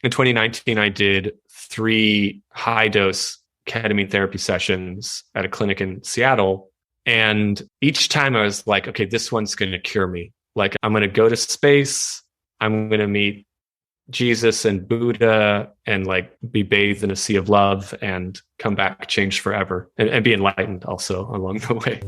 in 2019, I did 3 high-dose ketamine therapy sessions at a clinic in Seattle. And each time I was like, okay, this one's going to cure me. Like, I'm going to go to space. I'm going to meet Jesus and Buddha and like be bathed in a sea of love and come back changed forever and be enlightened also along the way.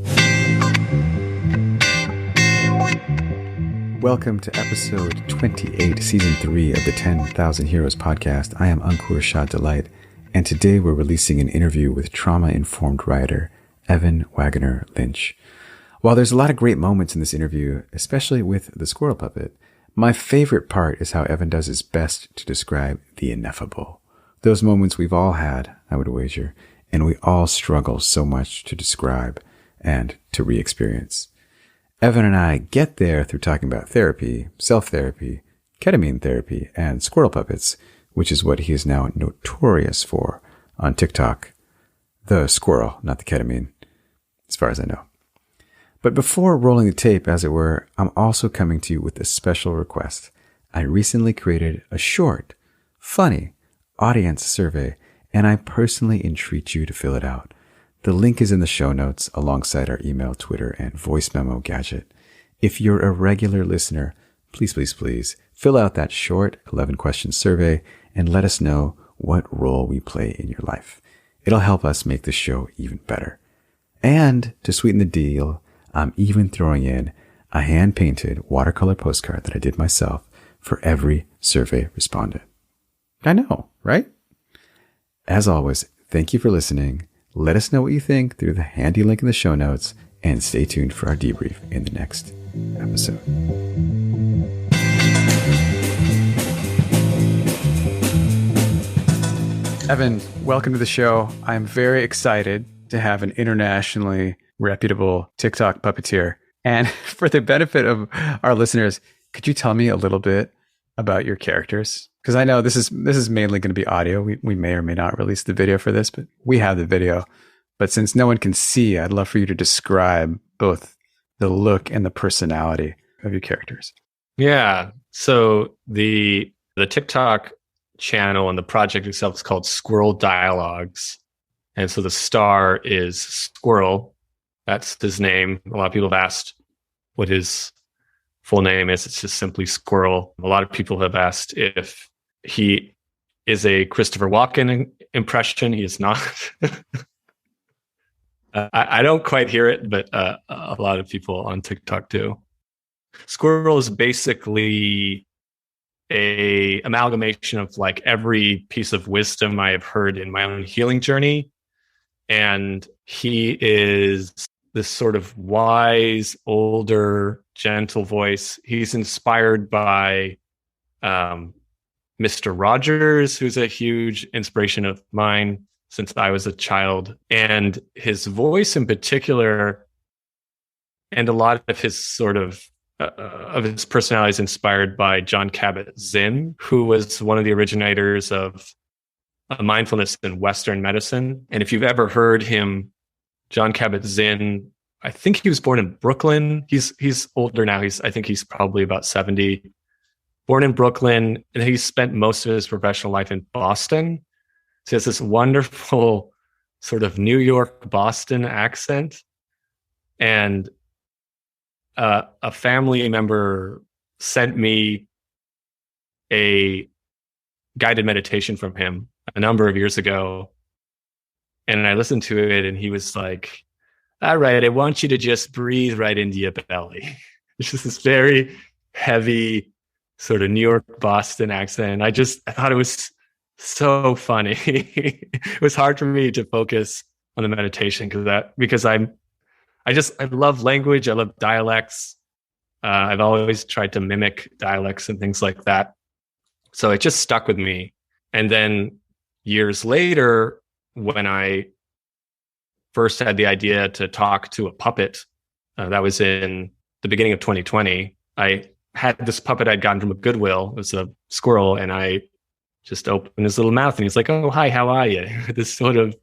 Welcome to episode 28, season 3 of the 10,000 Heroes podcast. I am Ankur Shah Delight, and today we're releasing an interview with trauma-informed writer Evan Wagoner Lynch. While there's a lot of great moments in this interview, especially with the squirrel puppet, my favorite part is how Evan does his best to describe the ineffable. Those moments we've all had, I would wager, and we all struggle so much to describe and to re-experience. Evan and I get there through talking about therapy, self-therapy, ketamine therapy, and squirrel puppets, which is what he is now notorious for on TikTok. The squirrel, not the ketamine, as far as I know. But before rolling the tape, as it were, I'm also coming to you with a special request. I recently created a short, funny audience survey, and I personally entreat you to fill it out. The link is in the show notes alongside our email, Twitter, and voice memo gadget. If you're a regular listener, please fill out that short 11-question survey and let us know what role we play in your life. It'll help us make the show even better. And to sweeten the deal, I'm even throwing in a hand-painted watercolor postcard that I did myself for every survey respondent. I know, right? As always, thank you for listening. Let us know what you think through the handy link in the show notes, and stay tuned for our debrief in the next episode. Evan, welcome to the show. I'm very excited to have an internationally reputable TikTok puppeteer. And for the benefit of our listeners, could you tell me a little bit about your characters? Because I know this is mainly going to be audio. We may or may not release the video for this, but we have the video. But since no one can see, I'd love for you to describe both the look and the personality of your characters. Yeah. So the TikTok channel and the project itself is called Squirrel Dialogues. And so the star is Squirrel. That's his name. A lot of people have asked what his full name is. It's just simply Squirrel. A lot of people have asked if he is a Christopher Walken impression. He is not. I don't quite hear it, but a lot of people on TikTok do. Squirrel is basically a amalgamation of like every piece of wisdom I have heard in my own healing journey. And he is this sort of wise, older, gentle voice. He's inspired by Mr. Rogers, who's a huge inspiration of mine since I was a child. And his voice in particular, and a lot of his sort of his personality is inspired by Jon Kabat-Zinn, who was one of the originators of mindfulness in Western medicine. And if you've ever heard him, Jon Kabat-Zinn, I think he was born in Brooklyn. He's older now. I think he's probably about 70. Born in Brooklyn, and he spent most of his professional life in Boston. So he has this wonderful sort of New York, Boston accent. And a family member sent me a guided meditation from him a number of years ago. And I listened to it, and he was like, all right, I want you to just breathe right into your belly. It's just this very heavy sort of New York, Boston accent. I thought it was so funny. It was hard for me to focus on the meditation because I love language. I love dialects. I've always tried to mimic dialects and things like that. So it just stuck with me. And then years later, when I first had the idea to talk to a puppet, that was in the beginning of 2020, I had this puppet I'd gotten from a Goodwill. It was a squirrel, and I just opened his little mouth, and he's like, "Oh, hi, how are you?" This sort of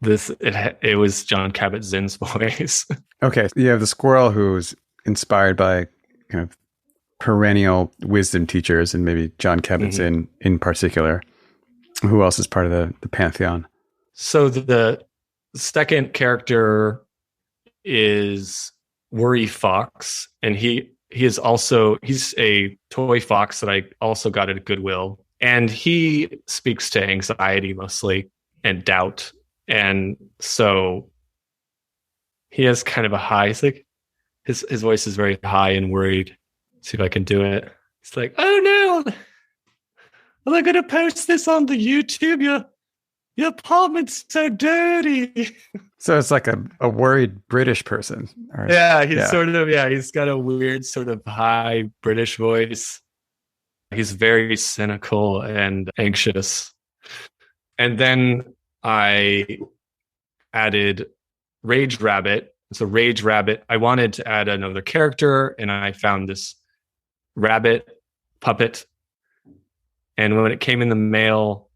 it was Jon Kabat-Zinn's voice. Okay, you have the squirrel who's inspired by kind of perennial wisdom teachers, and maybe John Kabat-Zinn in particular. Who else is part of the pantheon? So the second character is Worry Fox, and he's a toy fox that I also got at Goodwill, and he speaks to anxiety mostly and doubt, and so he has kind of a high. It's like his voice is very high and worried. See if I can do it. It's like, oh no, am I going to post this on the YouTube? Your apartment's so dirty. So it's like a worried British person. Yeah, he's got a weird sort of high British voice. He's very cynical and anxious. And then I added Rage Rabbit. So Rage Rabbit, I wanted to add another character, and I found this rabbit puppet. And when it came in the mail,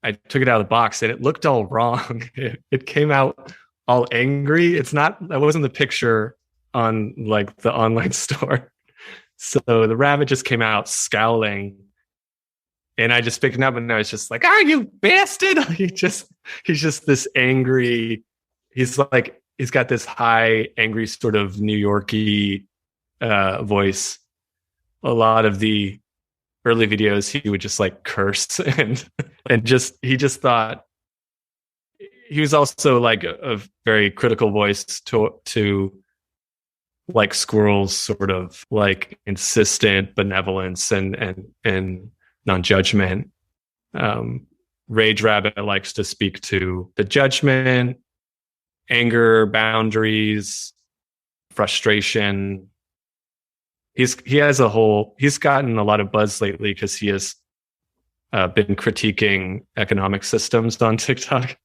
I took it out of the box and it looked all wrong. It came out all angry. That wasn't the picture on like the online store. So the rabbit just came out scowling, and I just picked it up, and I was just like, "Ah, you bastard!" He's just this angry. He's got this high, angry sort of New Yorkie voice. A lot of the early videos, he would just like curse and he just thought. He was also like a very critical voice to like squirrels, sort of like insistent benevolence and non-judgment. Rage Rabbit likes to speak to the judgment, anger, boundaries, frustration. He's gotten a lot of buzz lately because he has been critiquing economic systems on TikTok,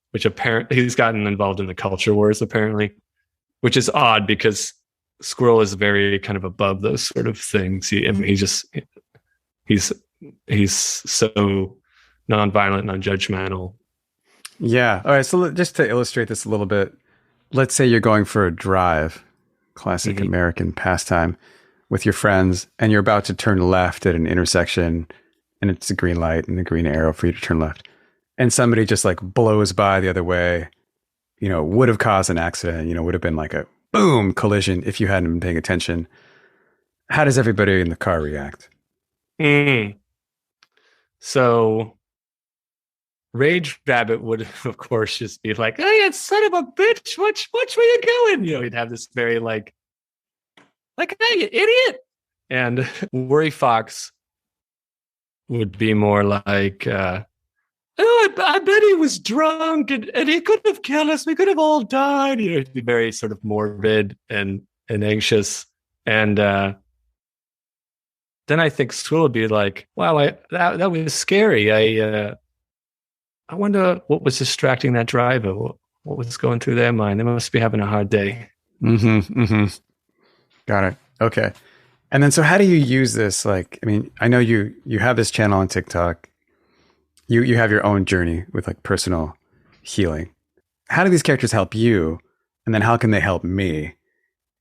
which apparently he's gotten involved in the culture wars, apparently, which is odd because Squirrel is very kind of above those sort of things. He's so nonviolent, non-judgmental. Yeah. All right. So just to illustrate this a little bit, let's say you're going for a drive, classic American pastime, with your friends, and you're about to turn left at an intersection, and it's a green light and a green arrow for you to turn left. And somebody just like blows by the other way, would have caused an accident, would have been like a boom collision if you hadn't been paying attention. How does everybody in the car react? So Rage Rabbit would, of course, just be like, "Oh, you son of a bitch, which way you going?" He'd have this very like, "Hey, you idiot." And Worry Fox would be more like, "Oh, I bet he was drunk and he could have killed us. We could have all died." He'd be very sort of morbid and anxious. And then I think Squirrel would be like, "Wow, that was scary. I wonder what was distracting that driver. What was going through their mind? They must be having a hard day." Got it. Okay. And then, so how do you use this? Like, I mean, I know you have this channel on TikTok. You have your own journey with like personal healing. How do these characters help you? And then how can they help me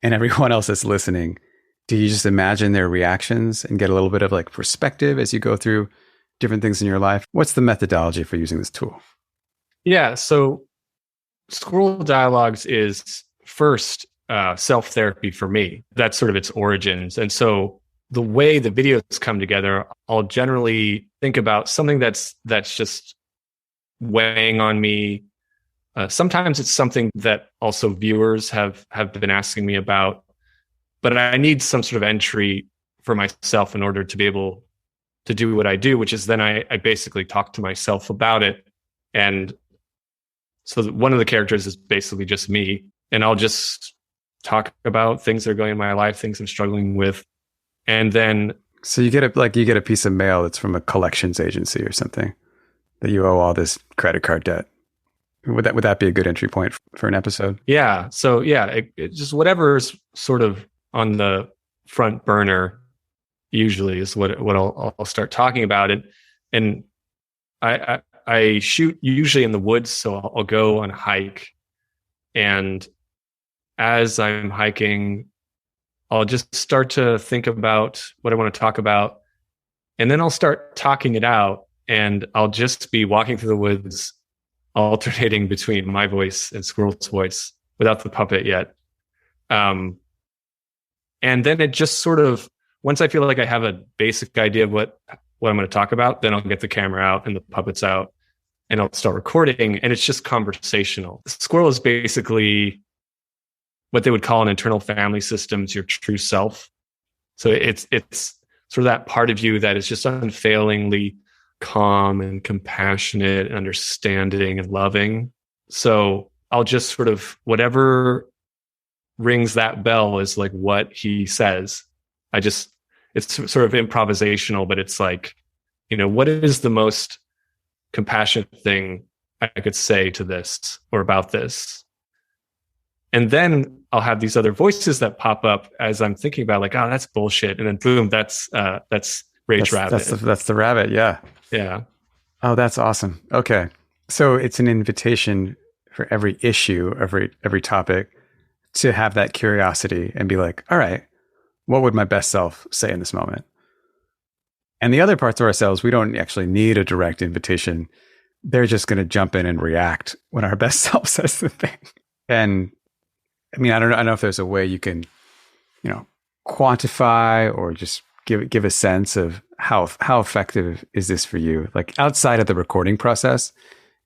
and everyone else that's listening? Do you just imagine their reactions and get a little bit of like perspective as you go through different things in your life? What's the methodology for using this tool? Yeah. So Squirrel Dialogues is first self-therapy for me. That's sort of its origins. And so the way the videos come together, I'll generally think about something that's just weighing on me. Sometimes it's something that also viewers have been asking me about, but I need some sort of entry for myself in order to be able to do what I do, which is then I basically talk to myself about it. And so one of the characters is basically just me, and I'll just talk about things that are going in my life, things I'm struggling with. And then so you get a piece of mail that's from a collections agency or something that you owe all this credit card debt. Would that be a good entry point for an episode? Yeah. So yeah, it just whatever's sort of on the front burner usually is what I'll start talking about. And I shoot usually in the woods, so I'll go on a hike, and as I'm hiking, I'll just start to think about what I want to talk about. And then I'll start talking it out, and I'll just be walking through the woods, alternating between my voice and Squirrel's voice without the puppet yet. And then it just sort of, once I feel like I have a basic idea of what I'm going to talk about, then I'll get the camera out and the puppets out, and I'll start recording, and it's just conversational. Squirrel is basically what they would call in internal family systems your true self. So it's sort of that part of you that is just unfailingly calm and compassionate and understanding and loving. So I'll just sort of, whatever rings that bell is like what he says. It's sort of improvisational, but it's like, what is the most compassionate thing I could say to this or about this? And then I'll have these other voices that pop up as I'm thinking about, like, oh, that's bullshit. And then boom, that's Rage Rabbit. That's the rabbit. Yeah. Yeah. Oh, that's awesome. Okay. So it's an invitation for every issue, every topic, to have that curiosity and be like, all right, what would my best self say in this moment? And the other parts of ourselves, we don't actually need a direct invitation. They're just going to jump in and react when our best self says the thing. And I mean, I don't know if there's a way you can, quantify or just give a sense of how effective is this for you? Like outside of the recording process,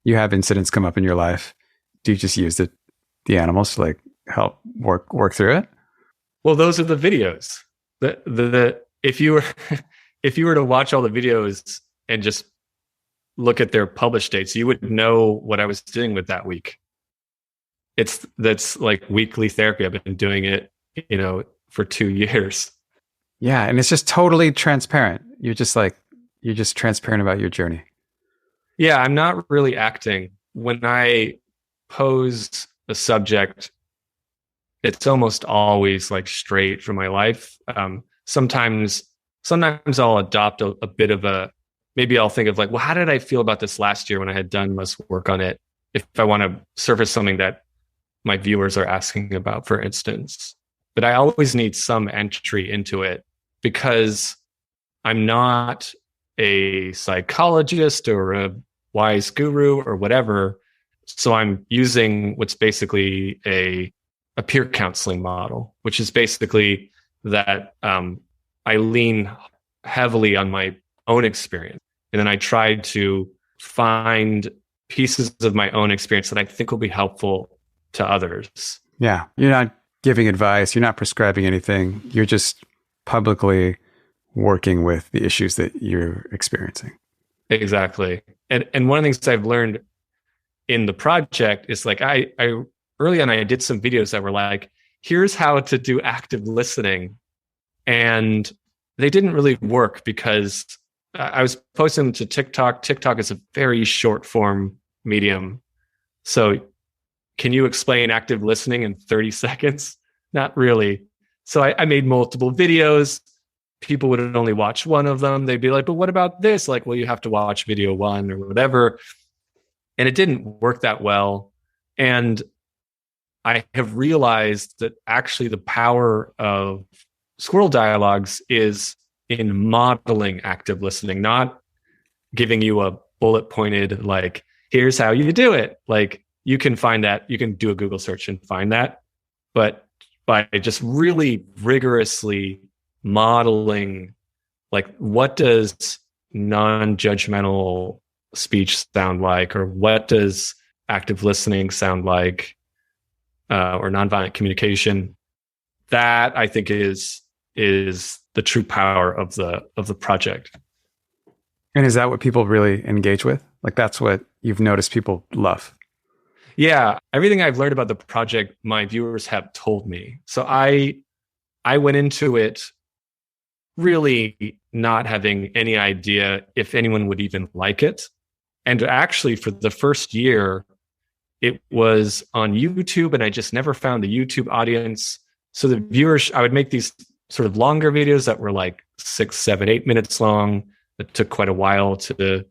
you have incidents come up in your life. Do you just use the animals to like help work through it? Well, those are the videos. If you were to watch all the videos and just look at their published dates, you would know what I was dealing with that week. That's like weekly therapy. I've been doing it, for 2 years. Yeah. And it's just totally transparent. You're just transparent about your journey. Yeah. I'm not really acting. When I pose a subject, it's almost always like straight from my life. Sometimes I'll adopt a bit of maybe I'll think of like, well, how did I feel about this last year when I had done less work on it? If I want to surface something that my viewers are asking about, for instance. But I always need some entry into it because I'm not a psychologist or a wise guru or whatever. So I'm using what's basically a peer counseling model, which is basically that I lean heavily on my own experience. And then I try to find pieces of my own experience that I think will be helpful to others. Yeah. You're not giving advice. You're not prescribing anything. You're just publicly working with the issues that you're experiencing. Exactly. And one of the things I've learned in the project is like, I early on, I did some videos that were like, here's how to do active listening. And they didn't really work because I was posting them to TikTok. TikTok is a very short form medium. So can you explain active listening in 30 seconds? Not really. So I made multiple videos. People would only watch one of them. They'd be like, but what about this? Like, well, you have to watch video 1 or whatever. And it didn't work that well. And I have realized that actually the power of Squirrel Dialogues is in modeling active listening, not giving you a bullet pointed, like, here's how you do it. Like, you can find that, you can do a Google search and find that. But by just really rigorously modeling, like, what does non-judgmental speech sound like, or what does active listening sound like, or nonviolent communication, that I think is the true power of the project. And is that what people really engage with? Like, that's what you've noticed people love? Yeah, everything I've learned about the project, my viewers have told me. So I went into it really not having any idea if anyone would even like it. And actually, for the first year, it was on YouTube, and I just never found a YouTube audience. So the viewers, I would make these sort of longer videos that were like 6, 7, 8 minutes long. It took quite a while to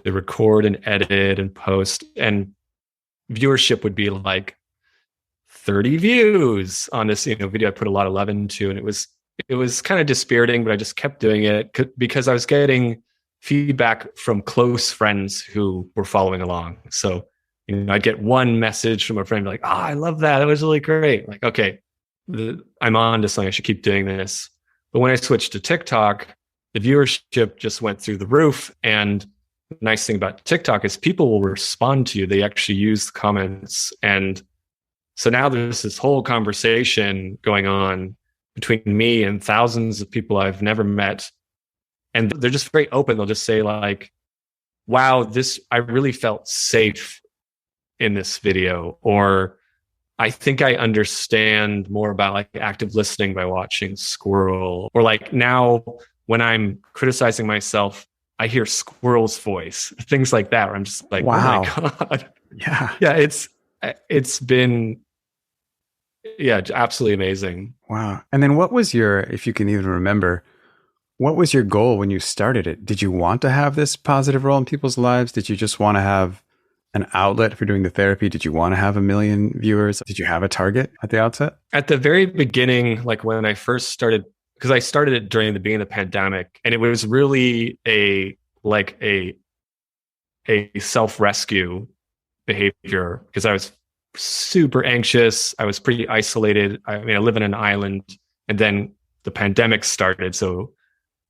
record and edit and post. And viewership would be like 30 views on this, video I put a lot of love into. And it was kind of dispiriting, but I just kept doing it because I was getting feedback from close friends who were following along. So, I'd get one message from a friend like, "Oh, I love that. That was really great." Like, okay, I'm on to something. I should keep doing this. But when I switched to TikTok, the viewership just went through the roof. And the nice thing about TikTok is people will respond to you. They actually use the comments. And so now there's this whole conversation going on between me and thousands of people I've never met. And they're just very open. They'll just say like, "Wow, I really felt safe in this video," or "I think I understand more about like active listening by watching Squirrel," or like now when I'm criticizing myself, I hear Squirrel's voice, things like that, where I'm just like, wow. Oh my God. Yeah. It's been, absolutely amazing. Wow. And then what was if you can even remember, what was your goal when you started it? Did you want to have this positive role in people's lives? Did you just want to have an outlet for doing the therapy? Did you want to have 1 million viewers? Did you have a target at the outset? At the very beginning, like when I first started, because I started it during the beginning of the pandemic, and it was really a self-rescue behavior because I was super anxious. I was pretty isolated. I live in an island, and then the pandemic started, so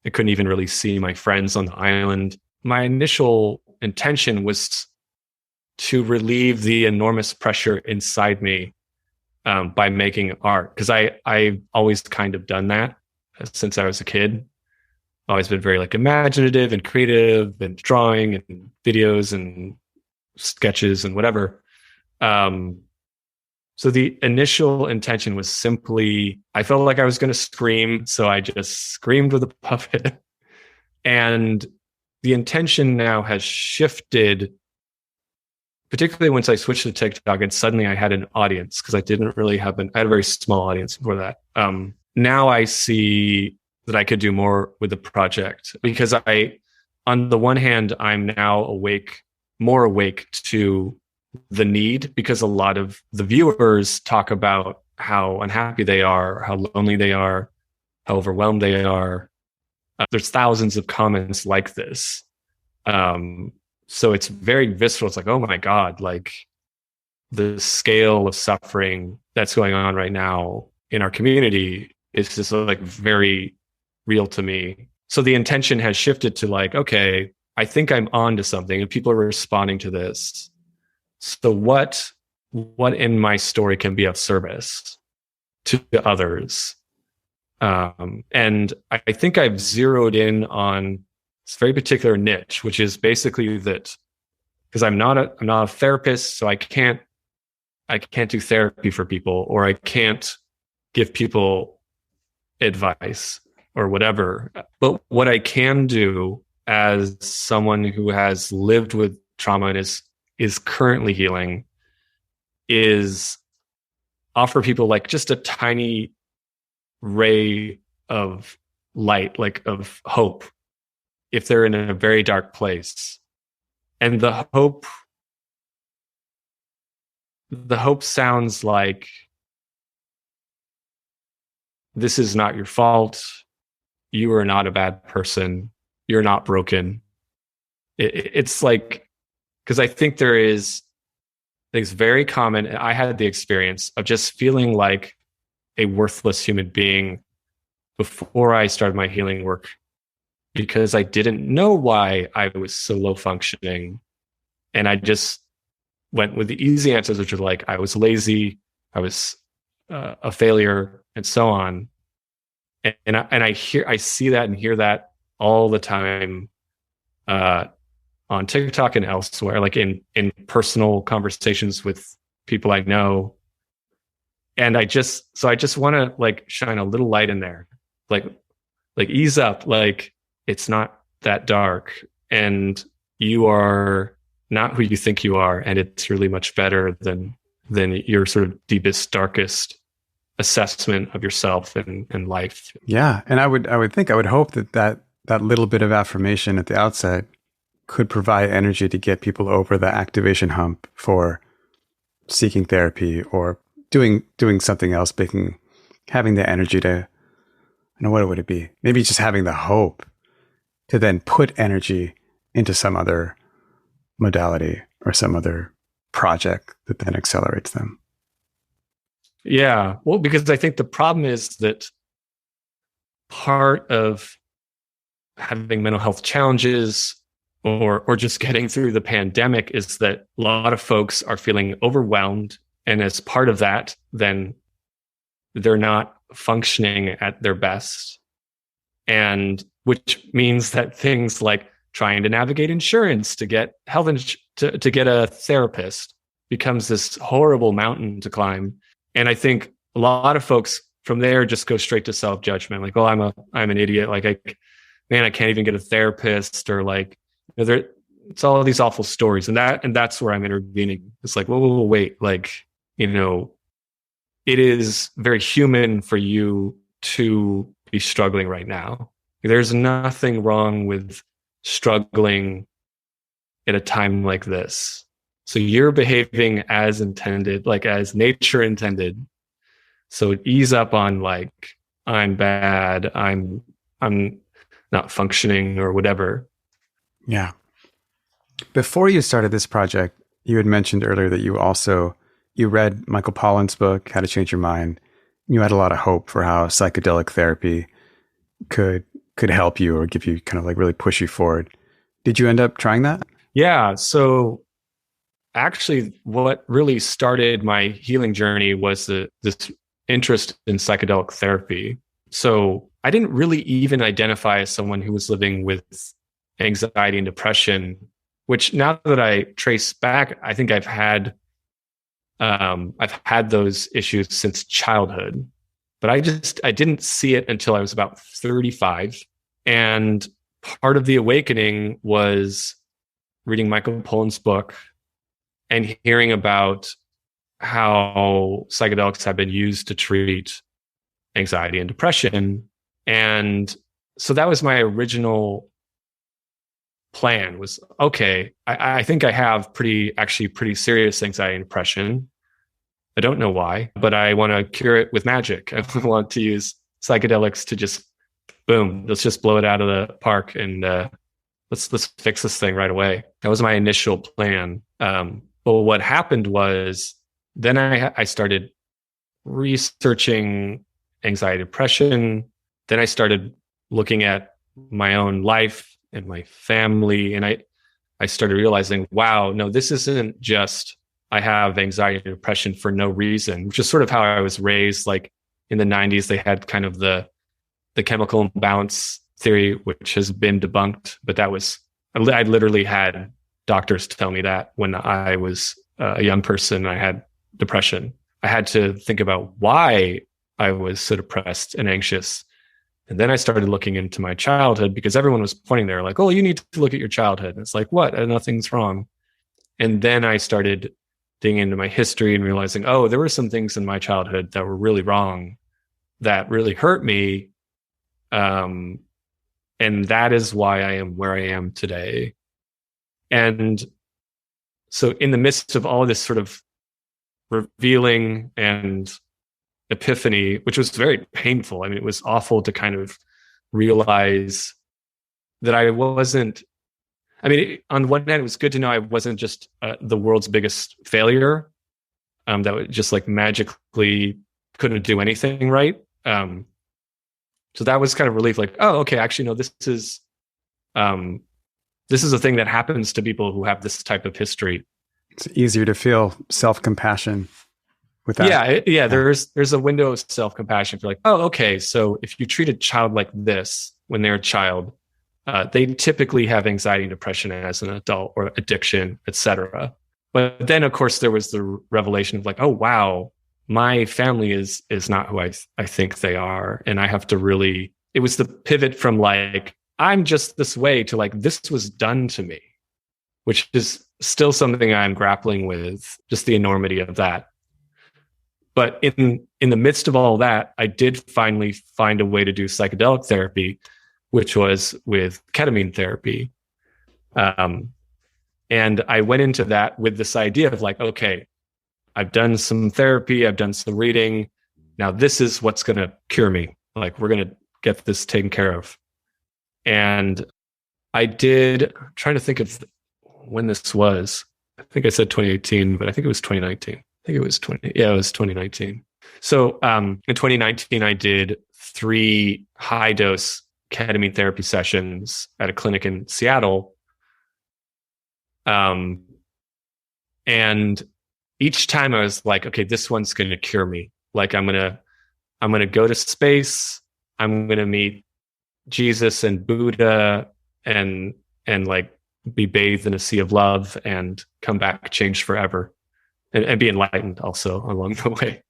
I couldn't even really see my friends on the island. My initial intention was to relieve the enormous pressure inside me by making art, because I've always kind of done that since I was a kid. Always been very like imaginative and creative and drawing and videos and sketches and whatever. So the initial intention was simply, I felt like I was going to scream, so I just screamed with a puppet. And the intention now has shifted, particularly once I switched to TikTok and suddenly I had an audience, because I didn't really have I had a very small audience before that. Now I see that I could do more with the project, because on the one hand, I'm now more awake to the need, because a lot of the viewers talk about how unhappy they are, how lonely they are, how overwhelmed they are. There's thousands of comments like this. So it's very visceral. It's like, oh my God, like the scale of suffering that's going on right now in our community is just like very real to me. So the intention has shifted to like, okay, I think I'm on to something and people are responding to this. So what in my story can be of service to others? And I think I've zeroed in on this very particular niche, which is basically that, because I'm not a therapist, so I can't do therapy for people, or I can't give people advice or whatever. But what I can do as someone who has lived with trauma and is currently healing is offer people like just a tiny ray of light, like of hope, if they're in a very dark place. And the hope sounds like, this is not your fault. You are not a bad person. You're not broken. It's like, because I think it's very common. I had the experience of just feeling like a worthless human being before I started my healing work, because I didn't know why I was so low functioning. And I just went with the easy answers, which are like, I was lazy, I was a failure, and so on. And I see that and hear that all the time on TikTok and elsewhere, like in personal conversations with people I know. And I just want to like shine a little light in there, like ease up, like it's not that dark, and you are not who you think you are, and it's really much better than your sort of deepest, darkest assessment of yourself and life. Yeah, and I would hope that little bit of affirmation at the outset could provide energy to get people over the activation hump for seeking therapy or doing something else, having the energy to, I don't know, what would it be? Maybe just having the hope to then put energy into some other modality or some other project that then accelerates them. Yeah. Well, because I think the problem is that part of having mental health challenges or just getting through the pandemic is that a lot of folks are feeling overwhelmed. And as part of that, then they're not functioning at their best. And which means that things like trying to navigate insurance to get to get a therapist becomes this horrible mountain to climb. And I think a lot of folks from there just go straight to self-judgment. Like, oh, I'm an idiot. Like, I can't even get a therapist, or like, it's all of these awful stories. And that's where I'm intervening. It's like, whoa, wait, like, it is very human for you to be struggling right now. There's nothing wrong with struggling at a time like this. So you're behaving as intended, like as nature intended. So ease up on like, I'm bad, I'm not functioning or whatever. Yeah. Before you started this project, you had mentioned earlier that you read Michael Pollan's book, How to Change Your Mind. You had a lot of hope for how psychedelic therapy could help you or give you kind of like really push you forward. Did you end up trying that? Yeah. So actually what really started my healing journey was this interest in psychedelic therapy. So I didn't really even identify as someone who was living with anxiety and depression, which now that I trace back, I think I've had those issues since childhood, but I didn't see it until I was about 35. And part of the awakening was reading Michael Pollan's book and hearing about how psychedelics have been used to treat anxiety and depression. And so that was my original plan was, okay, I think I have pretty serious anxiety and depression. I don't know why, but I want to cure it with magic. I want to use psychedelics to just, boom, let's just blow it out of the park and let's fix this thing right away. That was my initial plan. But what happened was then I started researching anxiety, depression. Then I started looking at my own life and my family. And I started realizing, wow, no, this isn't just I have anxiety and depression for no reason, which is sort of how I was raised. Like in the 90s, they had kind of the chemical imbalance theory, which has been debunked. But I literally had doctors tell me that when I was a young person, I had depression. I had to think about why I was so depressed and anxious. And then I started looking into my childhood because everyone was pointing there like, oh, you need to look at your childhood. And it's like, what? Nothing's wrong. And then I started digging into my history and realizing, oh, there were some things in my childhood that were really wrong, that really hurt me. And that is why I am where I am today. And so in the midst of all of this sort of revealing and epiphany, which was very painful. I mean, it was awful to kind of realize that I wasn't, I mean, on one hand, it was good to know I wasn't just the world's biggest failure that would just like magically couldn't do anything right. So that was kind of relief, like, oh, okay, actually, no, this is a thing that happens to people who have this type of history. It's easier to feel self-compassion with that. Yeah. There's a window of self-compassion for like, oh, okay, so if you treat a child like this when they're a child, they typically have anxiety and depression as an adult, or addiction, etc. But then, of course, there was the revelation of like, oh, wow, my family is not who I think they are. And I have to really, it was the pivot from like, I'm just this way to like, this was done to me, which is still something I'm grappling with, just the enormity of that. But in the midst of all that, I did finally find a way to do psychedelic therapy, which was with ketamine therapy. And I went into that with this idea of like, okay, I've done some therapy, I've done some reading. Now this is what's going to cure me. Like, we're going to get this taken care of. And I'm trying to think of when this was. I think I said 2018, but I think it was 2019. I think it was it was 2019. So in 2019, I did 3 high dose ketamine therapy sessions at a clinic in Seattle. And each time I was like, okay, this one's going to cure me. Like, I'm going to go to space. I'm going to meet Jesus and Buddha and like be bathed in a sea of love and come back changed forever and be enlightened also along the way.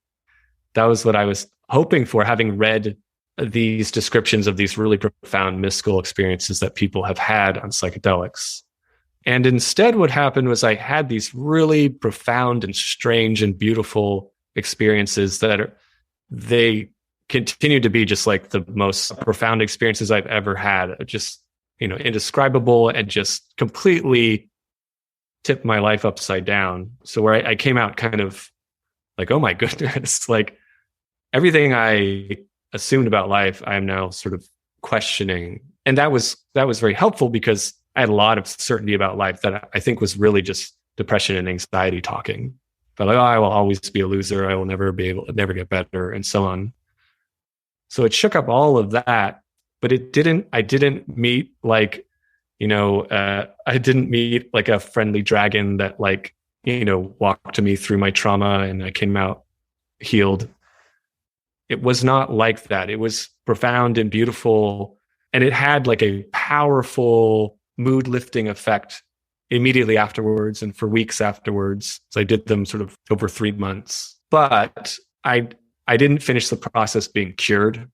That was what I was hoping for, having read these descriptions of these really profound mystical experiences that people have had on psychedelics. And instead, what happened was I had these really profound and strange and beautiful experiences they continue to be just like the most profound experiences I've ever had. Just, indescribable, and just completely tipped my life upside down. So where I came out kind of like, oh my goodness, like everything I assumed about life, I am now sort of questioning. And that was very helpful because I had a lot of certainty about life that I think was really just depression and anxiety talking. But like, oh, I will always be a loser. I will never get better, and so on. So it shook up all of that, but I didn't meet like, I didn't meet like a friendly dragon that like, walked me through my trauma and I came out healed. It was not like that. It was profound and beautiful. And it had like a powerful mood lifting effect immediately afterwards and for weeks afterwards. So I did them sort of over 3 months, but I didn't finish the process being cured.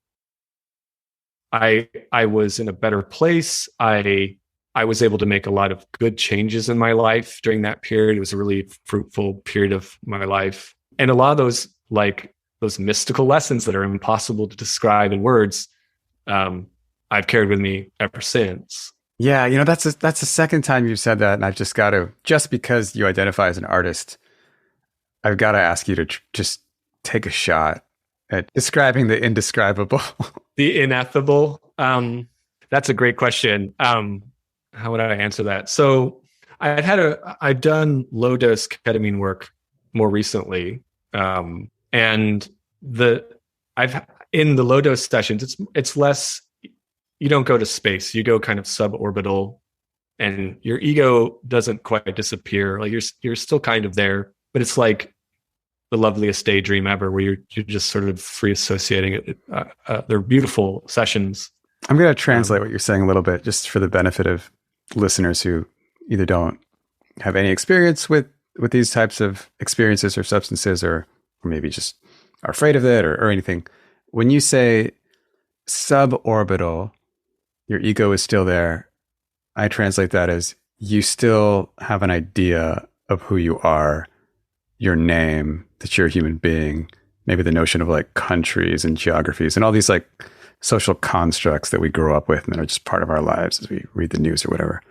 I was in a better place. I was able to make a lot of good changes in my life during that period. It was a really fruitful period of my life. And a lot of those mystical lessons that are impossible to describe in words, I've carried with me ever since. Yeah, that's the second time you've said that, and I've just because you identify as an artist, I've got to ask you to just take a shot at describing the indescribable. The ineffable. That's a great question. How would I answer that? So I've done low dose ketamine work more recently. And in the low dose sessions, it's less, you don't go to space, you go kind of suborbital, and your ego doesn't quite disappear. Like you're still kind of there, but it's like the loveliest daydream ever, where you're just sort of free associating it. They're beautiful sessions. I'm going to translate what you're saying a little bit, just for the benefit of listeners who either don't have any experience with these types of experiences or substances, or maybe just are afraid of it or anything. When you say suborbital, your ego is still there, I translate that as you still have an idea of who you are, your name, that you're a human being, maybe the notion of like countries and geographies and all these like social constructs that we grow up with and that are just part of our lives as we read the news or whatever.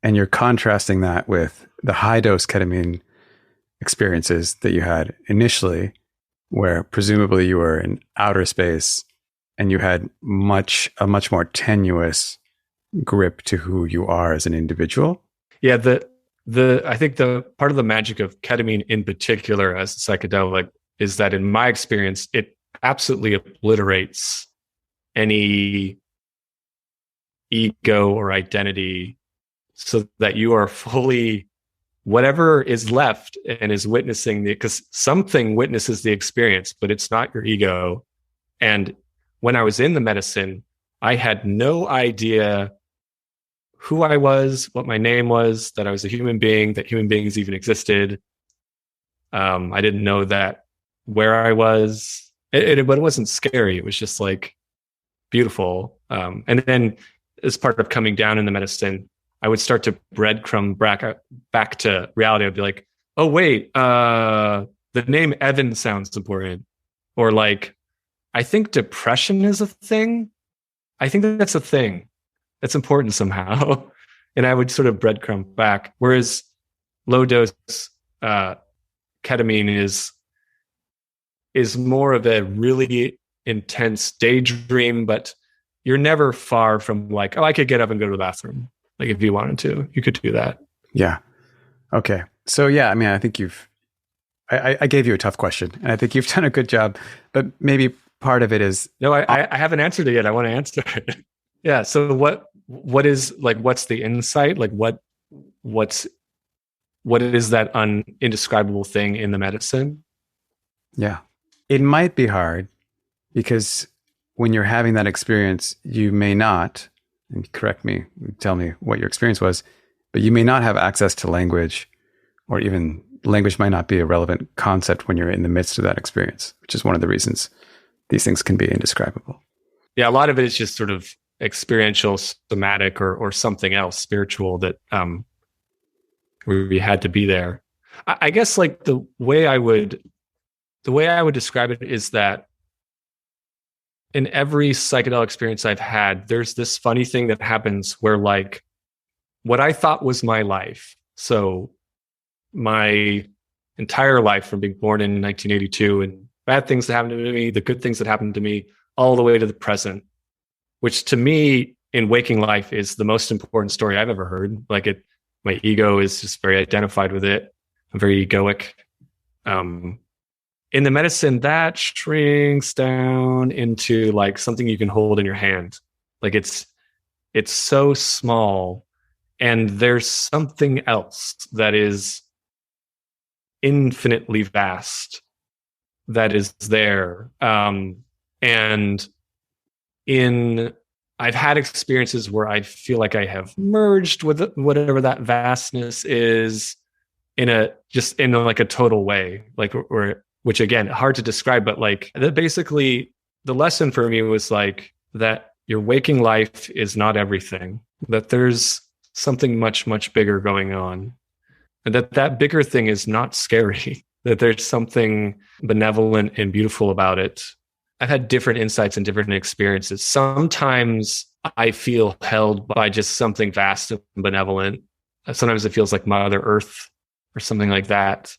And you're contrasting that with the high dose ketamine experiences that you had initially, where presumably you were in outer space and you had a much more tenuous grip to who you are as an individual. Yeah, I think the part of the magic of ketamine in particular as a psychedelic is that in my experience, it absolutely obliterates any ego or identity, so that you are fully whatever is left and is witnessing because something witnesses the experience, but it's not your ego. And when I was in the medicine, I had no idea who I was, what my name was, that I was a human being, that human beings even existed. I didn't know that where I was, but it wasn't scary. It was just like beautiful. And then as part of coming down in the medicine, I would start to breadcrumb back to reality. I'd be like, oh, wait, the name Evan sounds important. Or like, I think depression is a thing. I think that's a thing. That's important somehow. And I would sort of breadcrumb back. Whereas low dose ketamine is more of a really intense daydream, but you're never far from like, oh, I could get up and go to the bathroom. Like if you wanted to, you could do that. Yeah. Okay. So yeah, I mean, I think I gave you a tough question, and I think you've done a good job, but maybe part of it is... No, I haven't answered it yet. I want to answer it. Yeah. So what is like, what's the insight? Like what is that indescribable thing in the medicine? Yeah. It might be hard because when you're having that experience, you may not, and correct me, tell me what your experience was, but you may not have access to language, or even language might not be a relevant concept when you're in the midst of that experience, which is one of the reasons these things can be indescribable. Yeah, a lot of it is just sort of experiential, somatic, or something else spiritual that we had to be there. I guess like the way I would describe it is that in every psychedelic experience I've had, there's this funny thing that happens where like what I thought was my life. So my entire life from being born in 1982 and bad things that happened to me, the good things that happened to me, all the way to the present, which to me in waking life is the most important story I've ever heard. Like my ego is just very identified with it. I'm very egoic. In the medicine, that shrinks down into like something you can hold in your hand. Like it's so small, and there's something else that is infinitely vast that is there. And I've had experiences where I feel like I have merged with whatever that vastness is in a total way, like, or which again, hard to describe, but like that basically the lesson for me was like that your waking life is not everything, that there's something much, much bigger going on, and that bigger thing is not scary, that there's something benevolent and beautiful about it. I've had different insights and different experiences. Sometimes I feel held by just something vast and benevolent. Sometimes it feels like Mother Earth or something like that.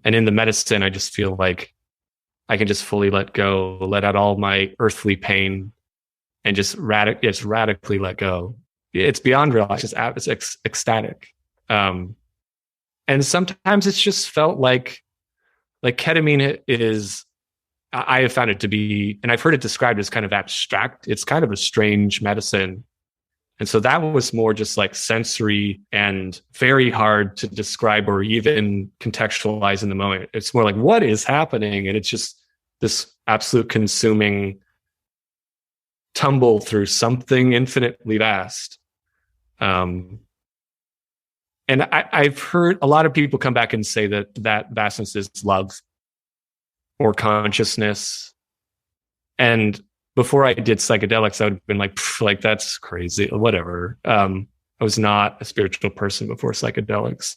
And in the medicine, I just feel like I can just fully let go, let out all my earthly pain, and just radically let go. It's beyond real. It's ecstatic. And sometimes it's just felt like ketamine is, I have found it to be, and I've heard it described as kind of abstract. It's kind of a strange medicine. And so that was more just like sensory and very hard to describe or even contextualize in the moment. It's more like, what is happening? And it's just this absolute consuming tumble through something infinitely vast. And I've heard a lot of people come back and say that vastness is love or consciousness. And before I did psychedelics, I would have been like, that's crazy, whatever. I was not a spiritual person before psychedelics,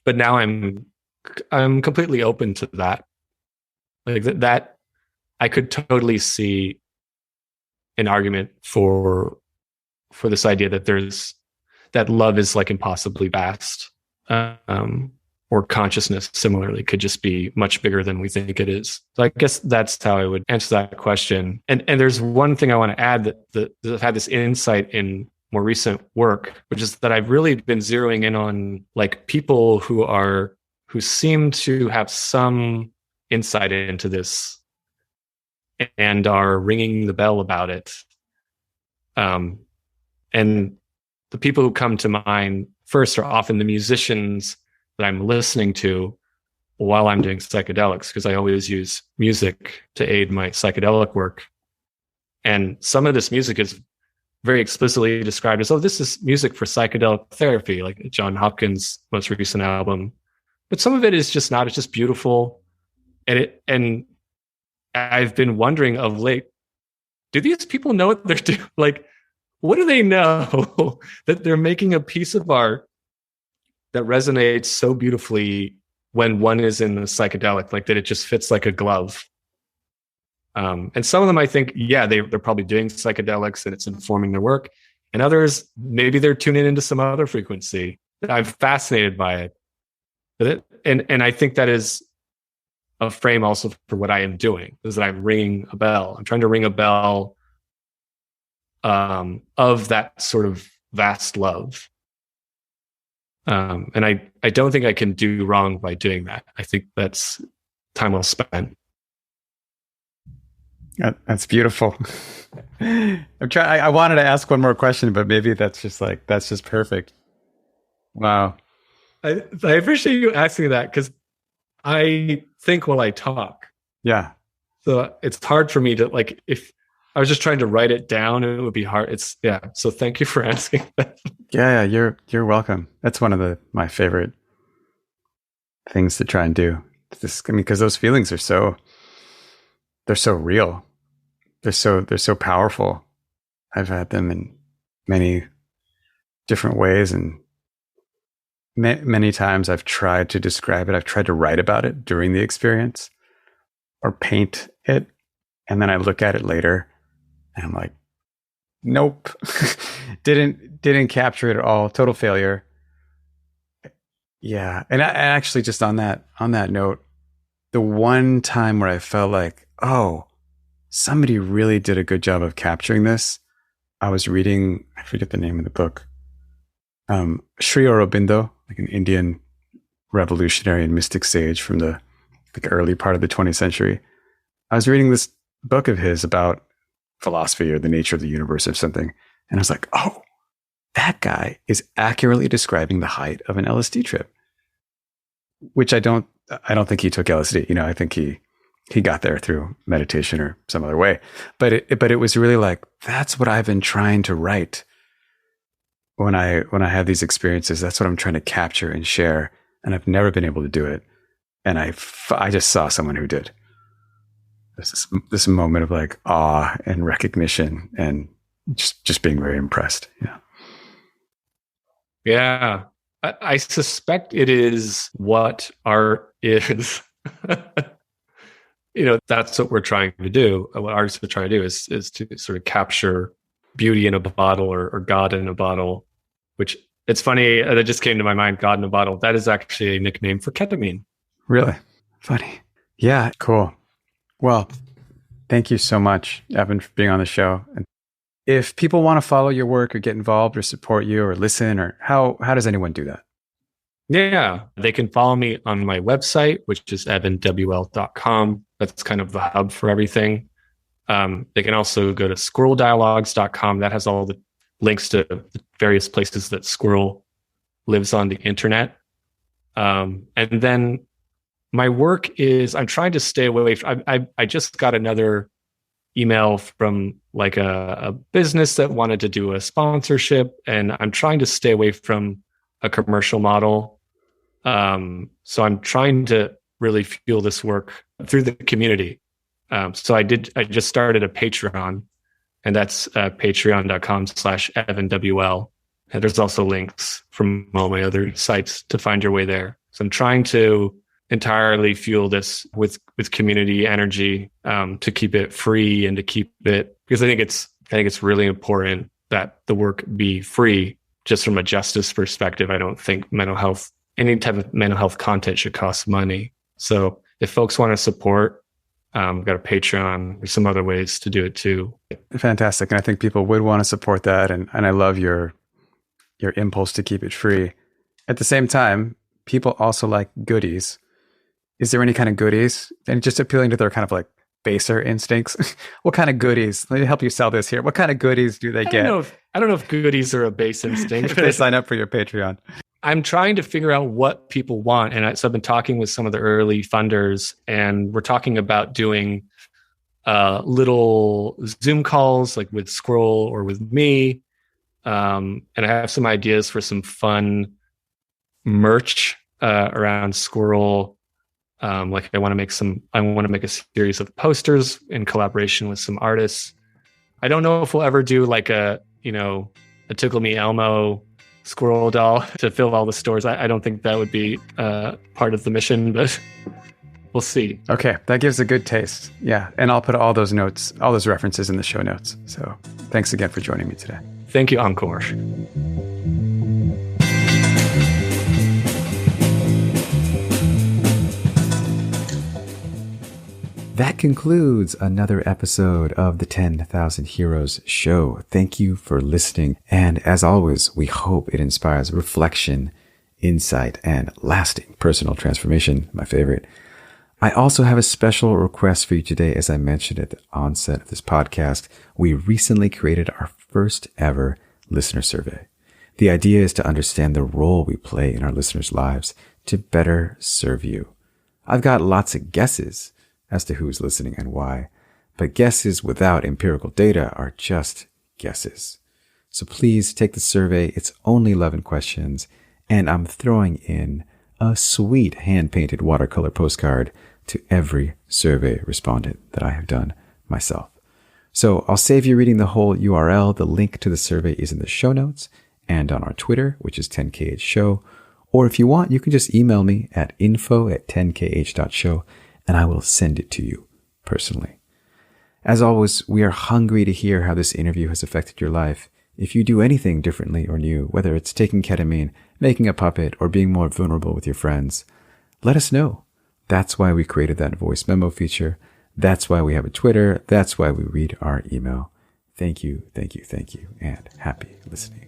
but now I'm completely open to that. Like that I could totally see an argument for this idea that love is like impossibly vast, or consciousness similarly could just be much bigger than we think it is. So I guess that's how I would answer that question. And there's one thing I want to add that I've had this insight in more recent work, which is that I've really been zeroing in on like people who seem to have some insight into this and are ringing the bell about it. And the people who come to mind first are often the musicians that I'm listening to while I'm doing psychedelics, because I always use music to aid my psychedelic work. And some of this music is very explicitly described as, oh, this is music for psychedelic therapy, like John Hopkins' most recent album. But some of it is just not, it's just beautiful. And I've been wondering of late, do these people know what they're doing? Like, what do they know that they're making a piece of art that resonates so beautifully when one is in the psychedelic, like that it just fits like a glove. And some of them, I think, yeah, they're probably doing psychedelics and it's informing their work. And others, maybe they're tuning into some other frequency. I'm fascinated by it. And I think that is a frame also for what I am doing, is that I'm ringing a bell. I'm trying to ring a bell of that sort of vast love. And I don't think I can do wrong by doing that. I think that's time well spent. That's beautiful. I wanted to ask one more question, but maybe that's just perfect. Wow. I appreciate you asking that, because I think while I talk. Yeah. So it's hard for me to, like, if I was just trying to write it down, it would be hard. So thank you for asking that. Yeah, you're welcome. That's one of my favorite things to try and do. Because those feelings are they're so real. They're so powerful. I've had them in many different ways, and many times I've tried to describe it. I've tried to write about it during the experience or paint it. And then I look at it later and I'm like, nope, didn't capture it at all. Total failure. Yeah. And I actually, just on that note, the one time where I felt like, oh, somebody really did a good job of capturing this. I was reading, I forget the name of the book, Sri Aurobindo, like an Indian revolutionary and mystic sage from the early part of the 20th century. I was reading this book of his about philosophy or the nature of the universe or something. And I was like, oh, that guy is accurately describing the height of an LSD trip, which I don't think he took LSD. I think he got there through meditation or some other way. But it was really like, that's what I've been trying to write when I have these experiences. That's what I'm trying to capture and share. And I've never been able to do it. And I just saw someone who did. There's this moment of like awe and recognition and just being very impressed. Yeah. Yeah. I suspect it is what art is. That's what we're trying to do. What artists are trying to do is to sort of capture beauty in a bottle or God in a bottle, which it's funny. That just came to my mind. God in a bottle. That is actually a nickname for ketamine. Really? Funny. Yeah. Cool. Well, thank you so much, Evan, for being on the show. And if people want to follow your work or get involved or support you or listen, or how does anyone do that? Yeah, they can follow me on my website, which is evanwl.com. That's kind of the hub for everything. They can also go to squirreldialogues.com. That has all the links to the various places that Squirrel lives on the internet. And then my work is, I'm trying to stay away from, I just got another email from like a business that wanted to do a sponsorship, and I'm trying to stay away from a commercial model. So I'm trying to really fuel this work through the community. So I just started a Patreon, and that's patreon.com/EvanWL. And there's also links from all my other sites to find your way there. So I'm trying to entirely fuel this with community energy, to keep it free and to keep it, because I think it's really important that the work be free, just from a justice perspective. I don't think any type of mental health content should cost money. So if folks want to support, we've got a Patreon. There's some other ways to do it too. Fantastic. And I think people would want to support that. And I love your impulse to keep it free. At the same time, people also like goodies. Is there any kind of goodies? And just appealing to their kind of like baser instincts. What kind of goodies? Let me help you sell this here. What kind of goodies do they get? I don't know if goodies are a base instinct. If they sign up for your Patreon. I'm trying to figure out what people want. And so I've been talking with some of the early funders, and we're talking about doing little Zoom calls, like with Squirrel or with me. And I have some ideas for some fun merch around Squirrel. Like I want to make a series of posters in collaboration with some artists. I don't know if we'll ever do like a Tickle Me Elmo Squirrel doll to fill all the stores. I don't think that would be part of the mission, but we'll see. Okay, that gives a good taste. Yeah, and I'll put all those references in the show notes. So thanks again for joining me today. Thank you, Ankur. That concludes another episode of the 10,000 Heroes show. Thank you for listening. And as always, we hope it inspires reflection, insight, and lasting personal transformation, my favorite. I also have a special request for you today. As I mentioned at the onset of this podcast, we recently created our first ever listener survey. The idea is to understand the role we play in our listeners' lives to better serve you. I've got lots of guesses as to who's listening and why, but guesses without empirical data are just guesses. So please take the survey. It's only 11 questions, and I'm throwing in a sweet hand-painted watercolor postcard to every survey respondent that I have done myself. So I'll save you reading the whole URL. The link to the survey is in the show notes and on our Twitter, which is 10kh show. Or if you want, you can just email me at info@10kh.show and I will send it to you personally. As always, we are hungry to hear how this interview has affected your life. If you do anything differently or new, whether it's taking ketamine, making a puppet, or being more vulnerable with your friends, let us know. That's why we created that voice memo feature. That's why we have a Twitter. That's why we read our email. Thank you, and happy listening.